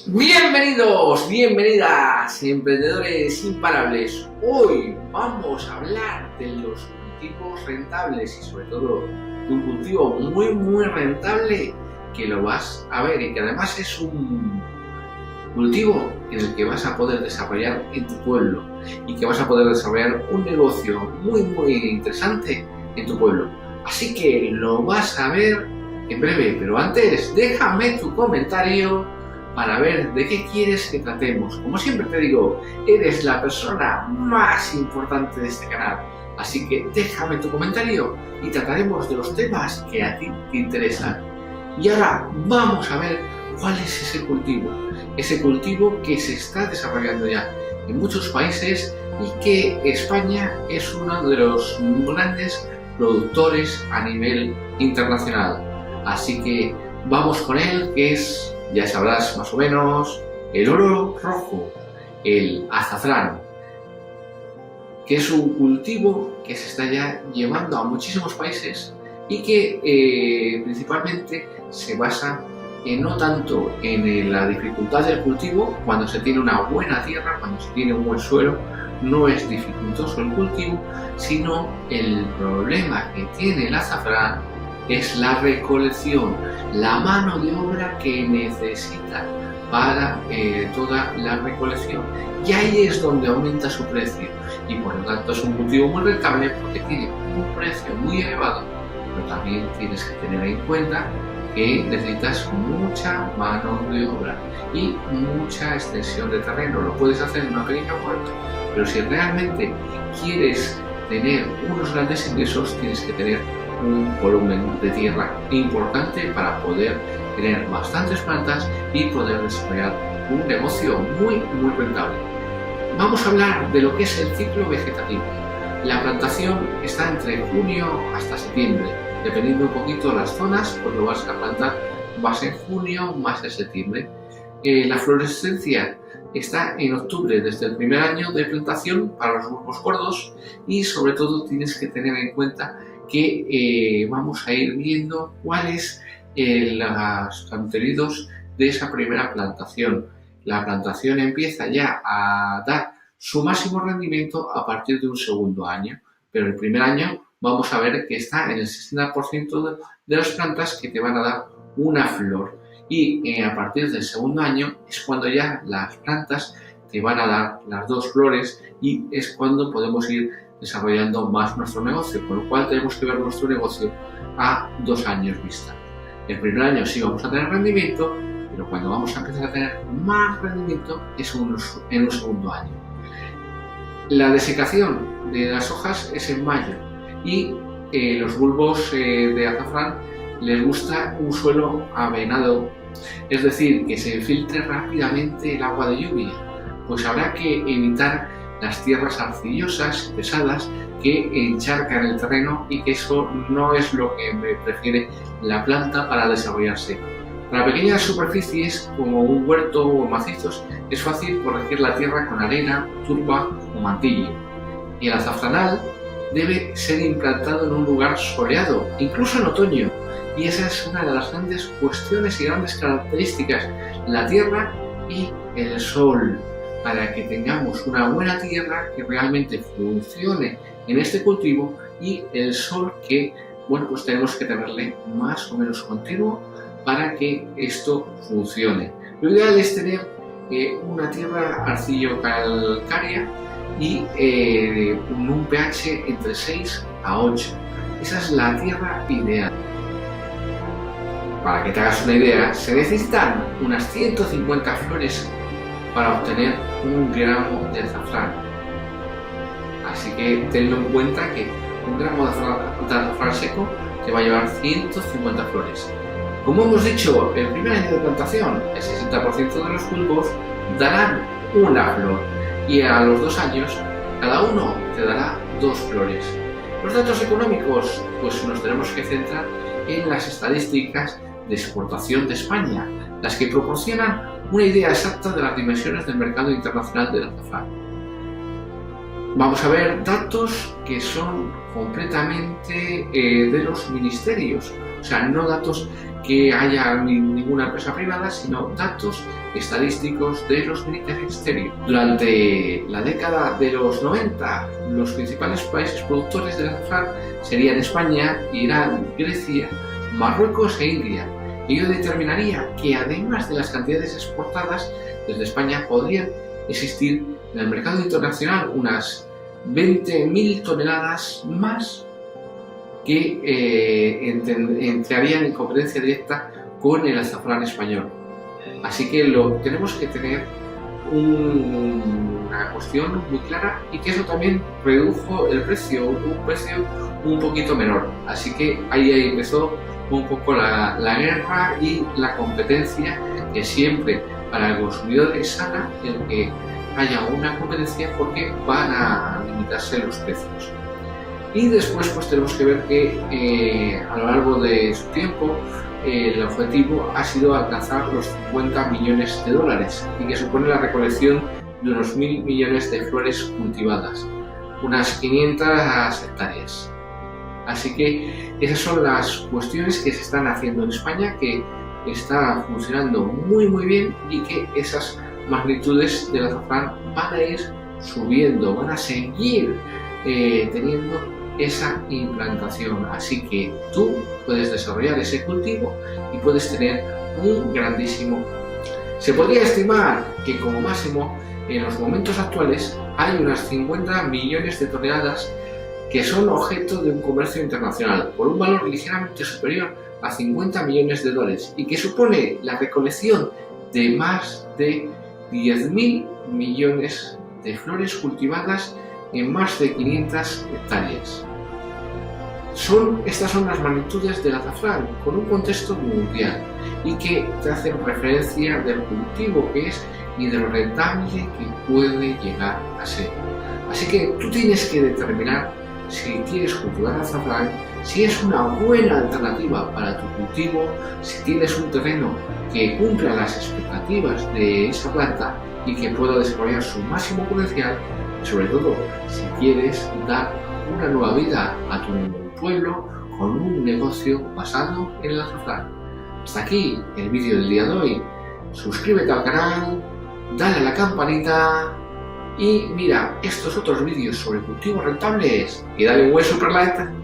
Bienvenidos, bienvenidas, emprendedores imparables. Hoy vamos a hablar de los cultivos rentables y sobre todo de un cultivo muy rentable que lo vas a ver y que además es un cultivo en el que vas a poder desarrollar en tu pueblo y que vas a poder desarrollar un negocio muy interesante en tu pueblo. Así que lo vas a ver en breve, pero antes déjame tu comentario para ver de qué quieres que tratemos. Como siempre te digo, eres la persona más importante de este canal, así que déjame tu comentario y trataremos de los temas que a ti te interesan. Y ahora vamos a ver cuál es ese cultivo que se está desarrollando ya en muchos países y que España es uno de los grandes productores a nivel internacional. Así que vamos con él, que es, ya sabrás más o menos, el oro rojo, el azafrán, que es un cultivo que se está ya llevando a muchísimos países y que principalmente se basa no tanto en la dificultad del cultivo. Cuando se tiene una buena tierra, cuando se tiene un buen suelo, no es dificultoso el cultivo, sino el problema que tiene el azafrán es la recolección, la mano de obra que necesita para toda la recolección. Y ahí es donde aumenta su precio. Y por lo tanto es un cultivo muy rentable porque tiene un precio muy elevado, pero también tienes que tener en cuenta que necesitas mucha mano de obra y mucha extensión de terreno. Lo puedes hacer en una pequeña huerta, pero si realmente quieres tener unos grandes ingresos, tienes que tener un volumen de tierra importante para poder tener bastantes plantas y poder desarrollar un negocio muy rentable. Vamos a hablar de lo que es el ciclo vegetativo. La plantación está entre junio hasta septiembre, dependiendo un poquito de las zonas, pues lo vas a plantar más en junio, más en septiembre. La florescencia está en octubre, desde el primer año de plantación para los bulbos gordos, y sobre todo tienes que tener en cuenta que vamos a ir viendo cuáles los contenidos de esa primera plantación. La plantación empieza ya a dar su máximo rendimiento a partir de un segundo año, pero el primer año vamos a ver que está en el 60% de las plantas que te van a dar una flor, y a partir del segundo año es cuando ya las plantas te van a dar las dos flores y es cuando podemos ir desarrollando más nuestro negocio, con lo cual tenemos que ver nuestro negocio a 2 años vista. El primer año sí vamos a tener rendimiento, pero cuando vamos a empezar a tener más rendimiento es en un segundo año. La desecación de las hojas es en mayo y los bulbos de azafrán les gusta un suelo avenado, es decir, que se filtre rápidamente el agua de lluvia, pues habrá que evitar las tierras arcillosas, pesadas, que encharcan el terreno y que eso no es lo que prefiere la planta para desarrollarse. Para pequeñas superficies como un huerto o macizos es fácil corregir la tierra con arena, turba o mantilla. Y el azafranal debe ser implantado en un lugar soleado, incluso en otoño. Y esa es una de las grandes cuestiones y grandes características, la tierra y el sol, para que tengamos una buena tierra que realmente funcione en este cultivo y el sol que, bueno, pues tenemos que tenerle más o menos continuo para que esto funcione. Lo ideal es tener una tierra arcillo-calcárea y un pH entre 6 a 8. Esa es la tierra ideal. Para que te hagas una idea, se necesitan unas 150 flores para obtener 1 gramo de azafrán. Así que tenlo en cuenta que 1 gramo de azafrán seco te va a llevar 150 flores. Como hemos dicho, el primer año de plantación, el 60% de los bulbos darán una flor y a los 2 años cada uno te dará 2 flores. Los datos económicos, pues nos tenemos que centrar en las estadísticas de exportación de España, las que proporcionan una idea exacta de las dimensiones del mercado internacional del azafrán. Vamos a ver datos que son completamente de los ministerios, o sea, no datos que haya ninguna empresa privada, sino datos estadísticos de los Ministerio. Durante la década de los 90, los principales países productores del azafrán serían España, Irán, Grecia, Marruecos e India. Ello determinaría que, además de las cantidades exportadas desde España, podrían existir en el mercado internacional unas 20.000 toneladas más que entrarían en competencia directa con el azafrán español. Así que tenemos que tener una cuestión muy clara, y que eso también redujo el precio, un precio un poquito menor. Así que ahí empezó un poco la guerra y la competencia, que siempre para el consumidor es sana el que haya una competencia, porque van a limitarse los precios. Y después pues tenemos que ver que a lo largo de su tiempo el objetivo ha sido alcanzar los 50 millones de dólares, y que supone la recolección de unos 1.000 millones de flores cultivadas, unas 500 hectáreas. Así que esas son las cuestiones que se están haciendo en España, que está funcionando muy bien, y que esas magnitudes del azafrán van a ir subiendo, van a seguir teniendo esa implantación. Así que tú puedes desarrollar ese cultivo y puedes tener un grandísimo. Se podría estimar que como máximo en los momentos actuales hay unas 50 millones de toneladas que son objeto de un comercio internacional por un valor ligeramente superior a 50 millones de dólares, y que supone la recolección de más de 10.000 millones de flores cultivadas en más de 500 hectáreas. Estas son las magnitudes del azafrán con un contexto mundial, y que te hacen referencia del cultivo que es y de lo rentable que puede llegar a ser. Así que tú tienes que determinar si quieres cultivar azafrán, si es una buena alternativa para tu cultivo, si tienes un terreno que cumpla las expectativas de esa planta y que pueda desarrollar su máximo potencial, y sobre todo si quieres dar una nueva vida a tu pueblo con un negocio basado en el azafrán. Hasta aquí el vídeo del día de hoy. Suscríbete al canal, dale a la campanita y mira estos otros vídeos sobre cultivos rentables y dale un buen super like.